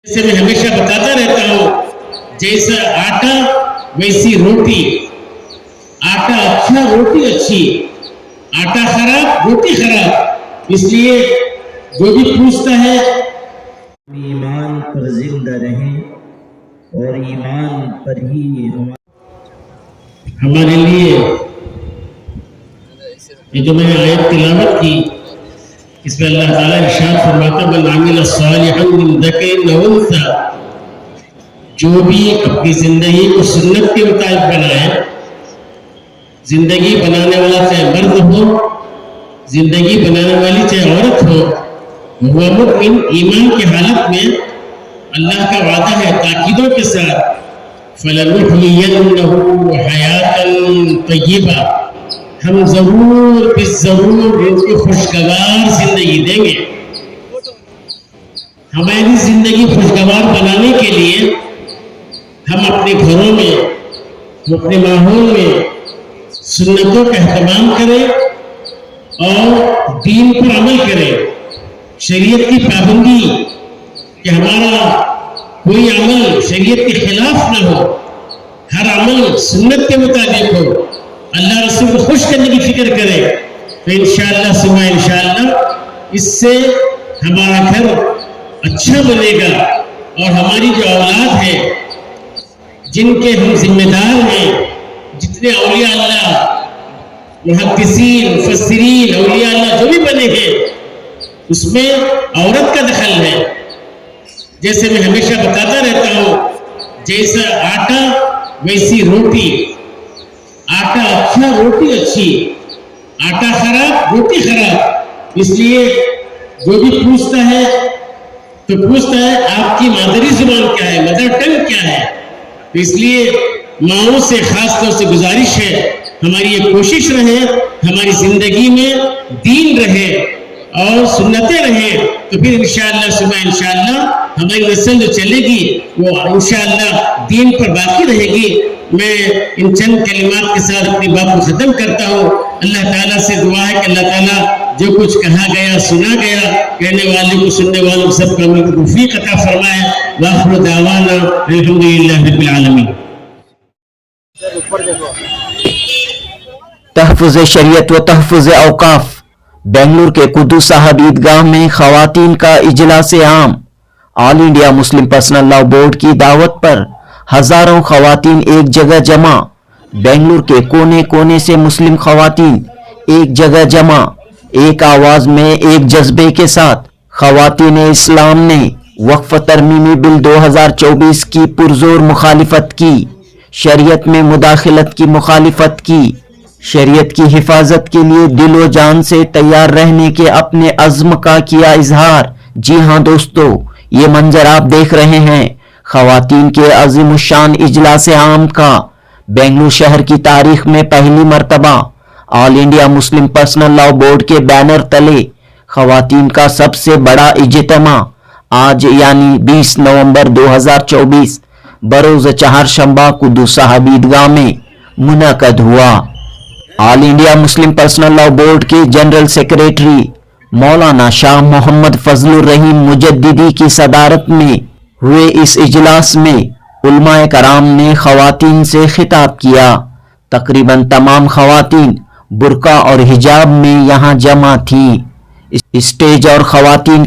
جیسے میں ہمیشہ بتاتا رہتا ہوں، جیسا آٹا ویسی روٹی، آٹا اچھا روٹی اچھی، آٹا خراب روٹی خراب، اس لیے جو بھی پوچھتا ہے ایمان پر زندہ رہیں اور ایمان پر ہی ہمارے لیے یہ جو میں نے آیت تلاوت کی، اس میں اللہ تعالیٰ ارشاد فرماتا من عمل صالحا من ذکر او انثی، جو بھی اپنی زندگی کو سنت کے مطابق بنائے، زندگی بنانے والا چاہے مرد ہو، زندگی بنانے والی چاہے عورت ہو، وہ مؤمن ایمان کی حالت میں اللہ کا وعدہ ہے تاکیدوں کے ساتھ فَلَنُحْيِيَنَّهُ حَيَاةً طَيِّبَةً، ہم ضرور بالضرور ان کو خوشگوار زندگی دیں گے۔ ہماری زندگی خوشگوار بنانے کے لیے ہم اپنے گھروں میں، اپنے ماحول میں سنتوں کا اہتمام کریں اور دین پر عمل کریں، شریعت کی پابندی کہ ہمارا کوئی عمل شریعت کے خلاف نہ ہو، ہر عمل سنت کے مطابق ہو، اللہ رسول کو خوش کرنے کی فکر کرے، تو انشاءاللہ ثم انشاءاللہ اس سے ہمارا گھر اچھا بنے گا، اور ہماری جو اولاد ہے جن کے ہم ذمہ دار ہیں، جتنے اولیاء اللہ، محدثین، مفسرین، اولیاء اللہ جو بھی بنے ہیں، اس میں عورت کا دخل ہے۔ جیسے میں ہمیشہ بتاتا رہتا ہوں، جیسا آٹا ویسی روٹی، آٹا اچھا روٹی اچھی، آٹا خراب روٹی خراب، اس لیے جو بھی پوچھتا ہے تو پوچھتا ہے آپ کی مادری زبان کیا ہے، مدر ٹنگ کیا ہے، تو اس لیے ماؤں سے خاص طور سے گزارش ہے، ہماری یہ کوشش رہے ہماری زندگی میں دین رہے اور سنتیں رہیں، تو پھر انشاءاللہ ثم انشاءاللہ ہماری نسل جو چلے گی وہ انشاءاللہ دین پر باقی رہے گی۔ میں ان چند کلمات کے ساتھ اپنی بات کو ختم کرتا ہوں۔ اللہ تعالیٰ سے دعا ہے کہ اللہ تعالیٰ جو کچھ کہا گیا، سنا گیا، کہنے والے کو سننے والوں کو سب کو عمل کی توفیق عطا فرمائے۔ وآخر دعوانا الحمدللہ رب العالمین۔ تحفظ شریعت و تحفظ اوقاف۔ بنگلور کے قدوس صاحب عیدگاہ میں خواتین کا اجلاس عام۔ آل انڈیا مسلم پرسنل لاء بورڈ کی دعوت پر ہزاروں خواتین ایک جگہ جمع۔ بنگلور کے کونے کونے سے مسلم خواتین ایک جگہ جمع، ایک آواز میں ایک جذبے کے ساتھ خواتین اسلام نے وقف ترمیمی بل 2024 کی پرزور مخالفت کی، شریعت میں مداخلت کی مخالفت کی، شریعت کی حفاظت کے لیے دل و جان سے تیار رہنے کے اپنے عزم کا کیا اظہار۔ جی ہاں دوستو، یہ منظر آپ دیکھ رہے ہیں خواتین کے عظیم الشان اجلاس عام کا۔ بنگلور شہر کی تاریخ میں پہلی مرتبہ آل انڈیا مسلم پرسنل لاء بورڈ کے بینر تلے خواتین کا سب سے بڑا اجتماع آج یعنی 20 نومبر 2024 بروز چہارشنبہ قدوس صاحب عیدگاہ میں منعقد ہوا۔ آل انڈیا مسلم پرسنل لاء بورڈ کے جنرل سیکریٹری مولانا شاہ محمد فضل الرحیم مجددی کی صدارت میں ہوئے اس اجلاس میں علماء کرام نے خواتین سے خطاب کیا۔ تقریباً تمام خواتین برقع اور حجاب میں یہاں جمع تھیں۔ اسٹیج اور خواتین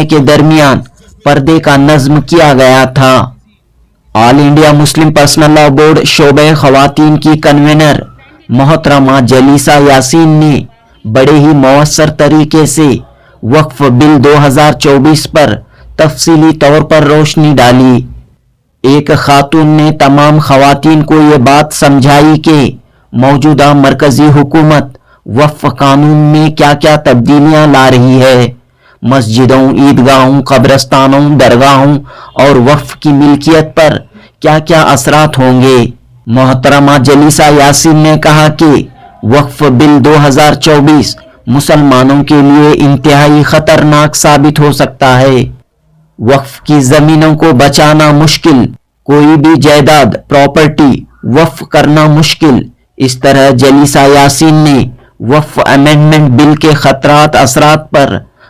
کے درمیان پردے کا نظم کیا گیا تھا۔ آل انڈیا مسلم پرسنل لاء بورڈ شعبہ خواتین کی کنوینر محترمہ جلیسہ یاسین نے بڑے ہی مؤثر طریقے سے وقف بل 2024 پر تفصیلی طور پر روشنی ڈالی۔ ایک خاتون نے تمام خواتین کو یہ بات سمجھائی کہ موجودہ مرکزی حکومت وقف قانون میں کیا کیا تبدیلیاں لا رہی ہے، مسجدوں، عیدگاہوں، قبرستانوں، درگاہوں اور وقف کی ملکیت پر کیا کیا اثرات ہوں گے۔ محترمہ جلیسہ یاسین نے کہا کہ وقف بل 2024 مسلمانوں کے لیے انتہائی خطرناک ثابت ہو سکتا ہے۔ وقف کی زمینوں کو بچانا مشکل، کوئی بھی جائیداد پراپرٹی وقف کرنا مشکل۔ اس طرح جلیسہ یاسین نے وقف امینڈمنٹ بل کے خطرات اثرات پر